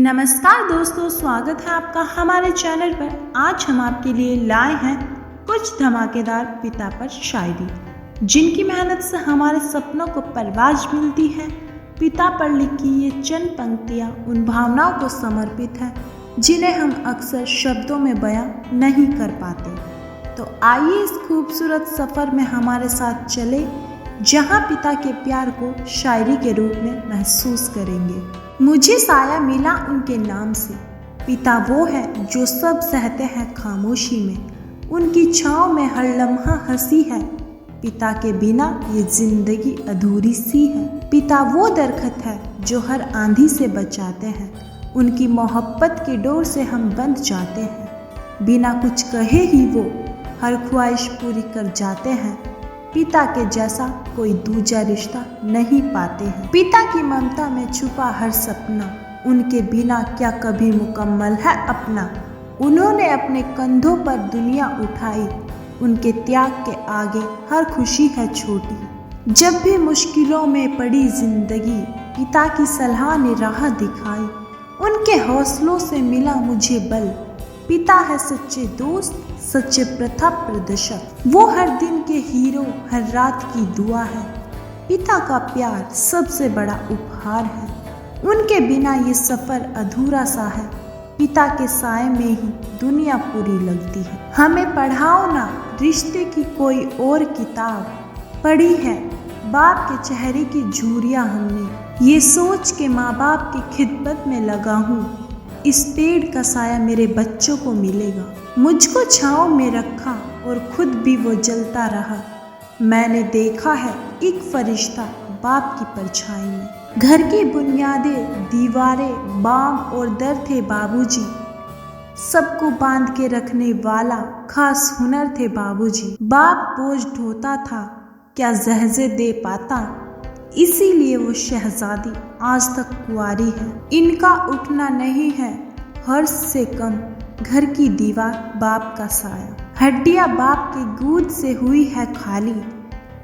नमस्कार दोस्तों, स्वागत है आपका हमारे चैनल पर। आज हम आपके लिए लाए हैं कुछ धमाकेदार पिता पर शायरी, जिनकी मेहनत से हमारे सपनों को परवाज मिलती है। पिता पर लिखी ये चंद पंक्तियाँ उन भावनाओं को समर्पित है जिन्हें हम अक्सर शब्दों में बयां नहीं कर पाते। तो आइए इस खूबसूरत सफ़र में हमारे साथ चले, जहाँ पिता के प्यार को शायरी के रूप में महसूस करेंगे। मुझे साया मिला उनके नाम से, पिता वो है जो सब सहते हैं खामोशी में, उनकी छाँव में हर लम्हा हंसी है, पिता के बिना ये जिंदगी अधूरी सी है। पिता वो दरख्त है जो हर आंधी से बचाते हैं, उनकी मोहब्बत की डोर से हम बंध जाते हैं, बिना कुछ कहे ही वो हर ख्वाहिश पूरी कर जाते हैं। पिता के जैसा कोई दूजा रिश्ता नहीं पाते हैं। पिता की ममता में छुपा हर सपना, उनके बिना क्या कभी मुकम्मल है अपना। उन्होंने अपने कंधों पर दुनिया उठाई, उनके त्याग के आगे हर खुशी है छोटी। जब भी मुश्किलों में पड़ी जिंदगी, पिता की सलाह ने राह दिखाई, उनके हौसलों से मिला मुझे बल। पिता है सच्चे दोस्त, सच्चे प्रथा प्रदर्शक, वो हर दिन के हीरो, हर रात की दुआ है। पिता का प्यार सबसे बड़ा उपहार है, उनके बिना ये सफ़र अधूरा सा है। पिता के साए में ही दुनिया पूरी लगती है। हमें पढ़ाओ ना रिश्ते की कोई और किताब, पढ़ी है बाप के चेहरे की झूरियाँ हमने, ये सोच के माँ बाप की खिदमत में लगा हूँ, इस पेड़ का साया मेरे बच्चों को मिलेगा। मुझको छाँव में रखा और खुद भी वो जलता रहा, मैंने देखा है एक फरिश्ता बाप की परछाई में। घर की बुनियादें, दीवारें, बाम और दर थे बाबूजी, सबको बांध के रखने वाला खास हुनर थे बाबूजी। बाप बोझ ढोता था, क्या ज़हज़े दे पाता, इसीलिए वो शहजादी आज तक कुंवारी है। इनका उठना नहीं है हर्ष से कम, घर की दीवार बाप का साया। हड्डियां बाप की गोद से हुई है खाली,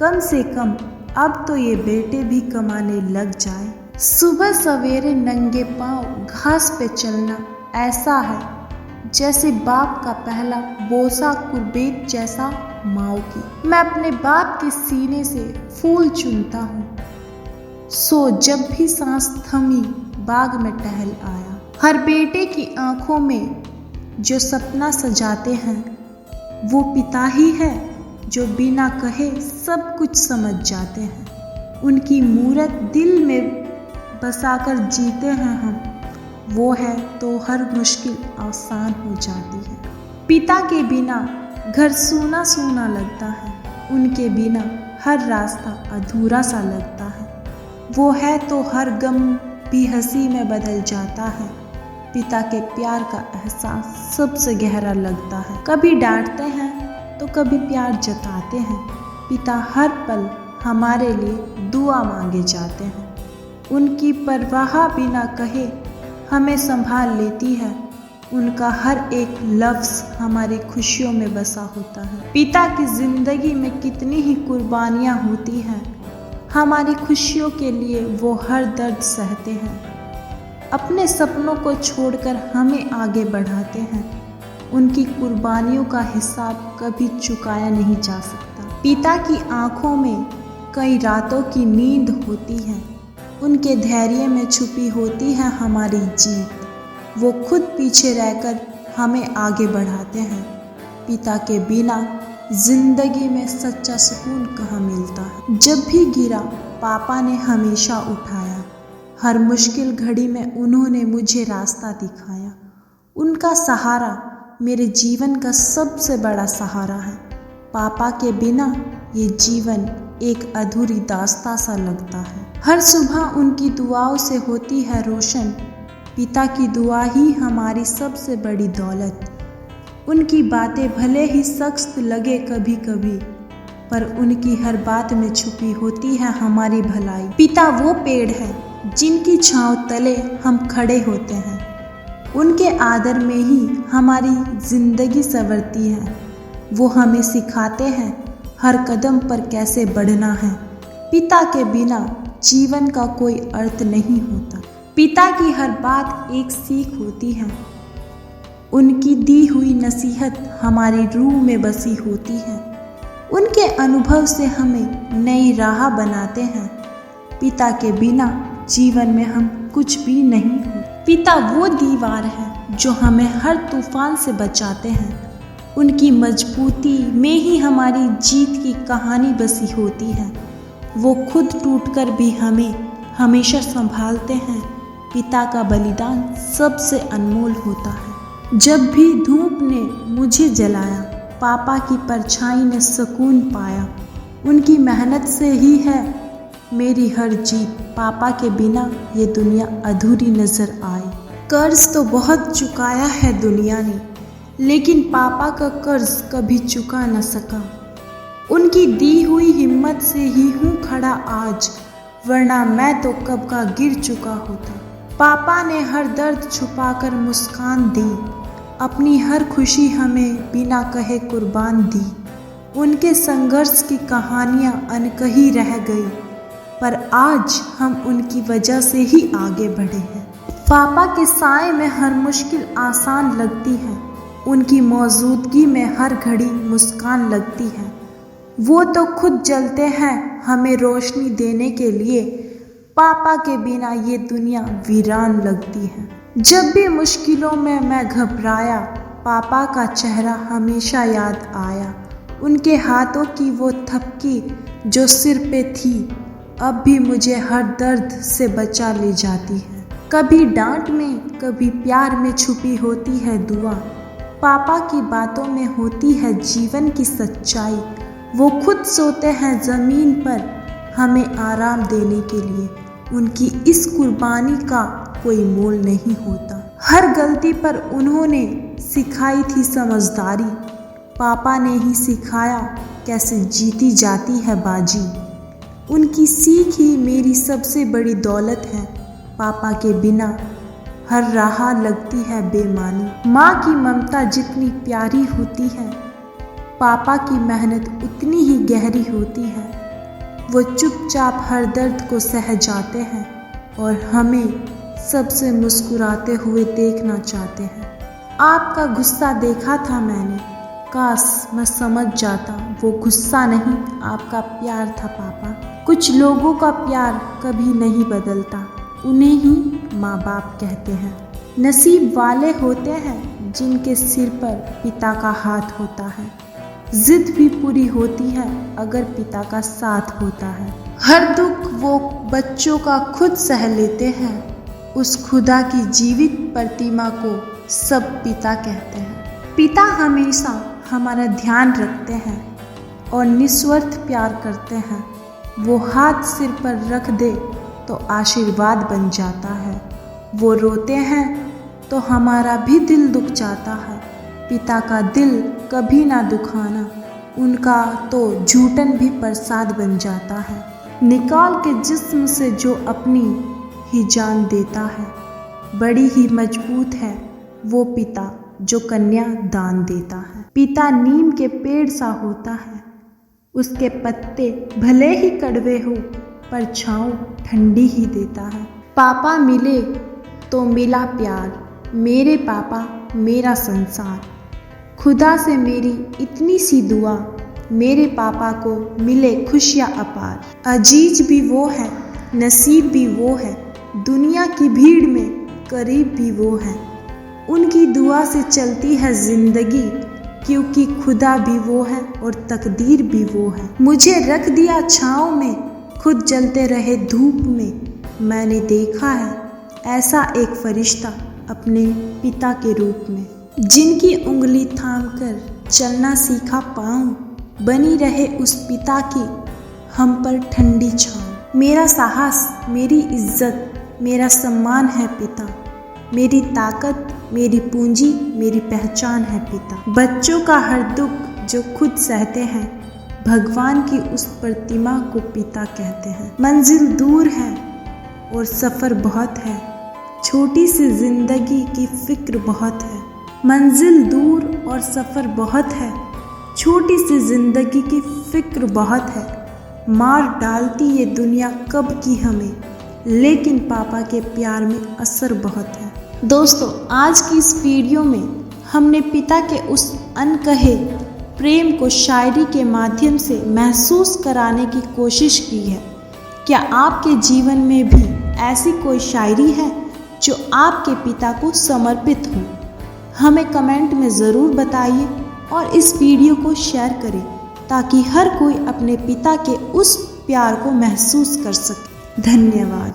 कम से कम अब तो ये बेटे भी कमाने लग जाए। सुबह सवेरे नंगे पांव घास पे चलना ऐसा है जैसे बाप का पहला बोसा कुर्बेत जैसा माँ की। मैं अपने बाप के सीने से फूल चुनता हूँ, सो जब भी सांस थमी बाग में टहल आया। हर बेटे की आंखों में जो सपना सजाते हैं, वो पिता ही है जो बिना कहे सब कुछ समझ जाते हैं। उनकी मूरत दिल में बसाकर जीते हैं हम, वो है तो हर मुश्किल आसान हो जाती है। पिता के बिना घर सूना सूना लगता है, उनके बिना हर रास्ता अधूरा सा लगता है, वो है तो हर गम भी हंसी में बदल जाता है। पिता के प्यार का एहसास सबसे गहरा लगता है, कभी डांटते हैं तो कभी प्यार जताते हैं। पिता हर पल हमारे लिए दुआ मांगे जाते हैं, उनकी परवाह बिना कहे हमें संभाल लेती है, उनका हर एक लफ्ज़ हमारी खुशियों में बसा होता है। पिता की ज़िंदगी में कितनी ही कुर्बानियाँ होती हैं, हमारी खुशियों के लिए वो हर दर्द सहते हैं, अपने सपनों को छोड़कर हमें आगे बढ़ाते हैं। उनकी कुर्बानियों का हिसाब कभी चुकाया नहीं जा सकता। पिता की आंखों में कई रातों की नींद होती है, उनके धैर्य में छुपी होती है हमारी जीत, वो खुद पीछे रहकर हमें आगे बढ़ाते हैं। पिता के बिना जिंदगी में सच्चा सुकून कहाँ मिलता है। जब भी गिरा पापा ने हमेशा उठाया, हर मुश्किल घड़ी में उन्होंने मुझे रास्ता दिखाया। उनका सहारा मेरे जीवन का सबसे बड़ा सहारा है। पापा के बिना ये जीवन एक अधूरी दास्तां सा लगता है। हर सुबह उनकी दुआओं से होती है रोशन, पिता की दुआ ही हमारी सबसे बड़ी दौलत। उनकी बातें भले ही सख्त लगे कभी कभी, पर उनकी हर बात में छुपी होती है हमारी भलाई। पिता वो पेड़ है जिनकी छांव तले हम खड़े होते हैं, उनके आदर में ही हमारी जिंदगी संवरती है। वो हमें सिखाते हैं हर कदम पर कैसे बढ़ना है। पिता के बिना जीवन का कोई अर्थ नहीं होता। पिता की हर बात एक सीख होती है। उनकी दी हुई नसीहत हमारी रूह में बसी होती है। उनके अनुभव से हमें नई राह बनाते हैं। पिता के बिना जीवन में हम कुछ भी नहीं हो। पिता वो दीवार है जो हमें हर तूफान से बचाते हैं। उनकी मजबूती में ही हमारी जीत की कहानी बसी होती है। वो खुद टूटकर भी हमें हमेशा संभालते हैं। पिता का बलिदान सबसे अनमोल होता है। जब भी धूप ने मुझे जलाया, पापा की परछाई ने सुकून पाया। उनकी मेहनत से ही है मेरी हर जीत। पापा के बिना ये दुनिया अधूरी नजर आई। कर्ज तो बहुत चुकाया है दुनिया ने, लेकिन पापा का कर्ज कभी चुका न सका। उनकी दी हुई हिम्मत से ही हूँ खड़ा आज, वरना मैं तो कब का गिर चुका होता। पापा ने हर दर्द छुपाकर मुस्कान दी, अपनी हर खुशी हमें बिना कहे कुर्बान दी। उनके संघर्ष की कहानियाँ अनकही रह गई, पर आज हम उनकी वजह से ही आगे बढ़े हैं। पापा के साए में हर मुश्किल आसान लगती है। उनकी मौजूदगी में हर घड़ी मुस्कान लगती है। वो तो खुद जलते हैं हमें रोशनी देने के लिए। पापा के बिना ये दुनिया वीरान लगती है। जब भी मुश्किलों में मैं घबराया, पापा का चेहरा हमेशा याद आया। उनके हाथों की वो थपकी जो सिर पे थी, अब भी मुझे हर दर्द से बचा ले जाती है। कभी डांट में, कभी प्यार में छुपी होती है दुआ। पापा की बातों में होती है जीवन की सच्चाई। वो खुद सोते हैं ज़मीन पर हमें आराम देने के लिए। उनकी इस कुर्बानी का कोई मोल नहीं होता। हर गलती पर उन्होंने सिखाई थी समझदारी। पापा ने ही सिखाया कैसे जीती जाती है बाजी। उनकी सीख ही मेरी सबसे बड़ी दौलत है। पापा के बिना हर राह लगती है बेमानी। माँ की ममता जितनी प्यारी होती है, पापा की मेहनत उतनी ही गहरी होती है। वो चुपचाप हर दर्द को सह जाते हैं और हमें सबसे मुस्कुराते हुए देखना चाहते हैं। आपका गुस्सा देखा था मैंने, काश मैं समझ जाता वो गुस्सा नहीं आपका प्यार था पापा। कुछ लोगों का प्यार कभी नहीं बदलता, उन्हें ही माँ बाप कहते हैं। नसीब वाले होते हैं जिनके सिर पर पिता का हाथ होता है। जिद भी पूरी होती है अगर पिता का साथ होता है। हर दुख वो बच्चों का खुद सह लेते हैं। उस खुदा की जीवित प्रतिमा को सब पिता कहते हैं। पिता हमेशा हमारा ध्यान रखते हैं और निस्वार्थ प्यार करते हैं। वो हाथ सिर पर रख दे तो आशीर्वाद बन जाता है। वो रोते हैं तो हमारा भी दिल दुख जाता है। पिता का दिल कभी ना दुखाना, उनका तो झूठन भी प्रसाद बन जाता है। निकाल के जिस्म से जो अपनी ही जान देता है, बड़ी ही मजबूत है वो पिता जो कन्या दान देता है। पिता नीम के पेड़ सा होता है, उसके पत्ते भले ही कड़वे हो पर छाँव ठंडी ही देता है। पापा मिले तो मिला प्यार, मेरे पापा मेरा संसार। खुदा से मेरी इतनी सी दुआ, मेरे पापा को मिले खुशियाँ अपार। अजीज भी वो है, नसीब भी वो है, दुनिया की भीड़ में करीब भी वो है। उनकी दुआ से चलती है जिंदगी, क्योंकि खुदा भी वो है और तकदीर भी वो है। मुझे रख दिया छाँव में, खुद जलते रहे धूप में। मैंने देखा है ऐसा एक फरिश्ता अपने पिता के रूप में, जिनकी उंगली थामकर चलना सीखा पाऊँ, बनी रहे उस पिता की हम पर ठंडी छाँव। मेरा साहस, मेरी इज्जत, मेरा सम्मान है पिता। मेरी ताकत, मेरी पूंजी, मेरी पहचान है पिता। बच्चों का हर दुख जो खुद सहते हैं, भगवान की उस प्रतिमा को पिता कहते हैं। मंजिल दूर है और सफ़र बहुत है, छोटी सी जिंदगी की फिक्र बहुत है। मंजिल दूर और सफ़र बहुत है, छोटी सी जिंदगी की फिक्र बहुत है। मार डालती ये दुनिया कब की हमें, लेकिन पापा के प्यार में असर बहुत है। दोस्तों, आज की इस वीडियो में हमने पिता के उस अनकहे प्रेम को शायरी के माध्यम से महसूस कराने की कोशिश की है। क्या आपके जीवन में भी ऐसी कोई शायरी है जो आपके पिता को समर्पित हो? हमें कमेंट में ज़रूर बताइए और इस वीडियो को शेयर करें ताकि हर कोई अपने पिता के उस प्यार को महसूस कर सके। धन्यवाद।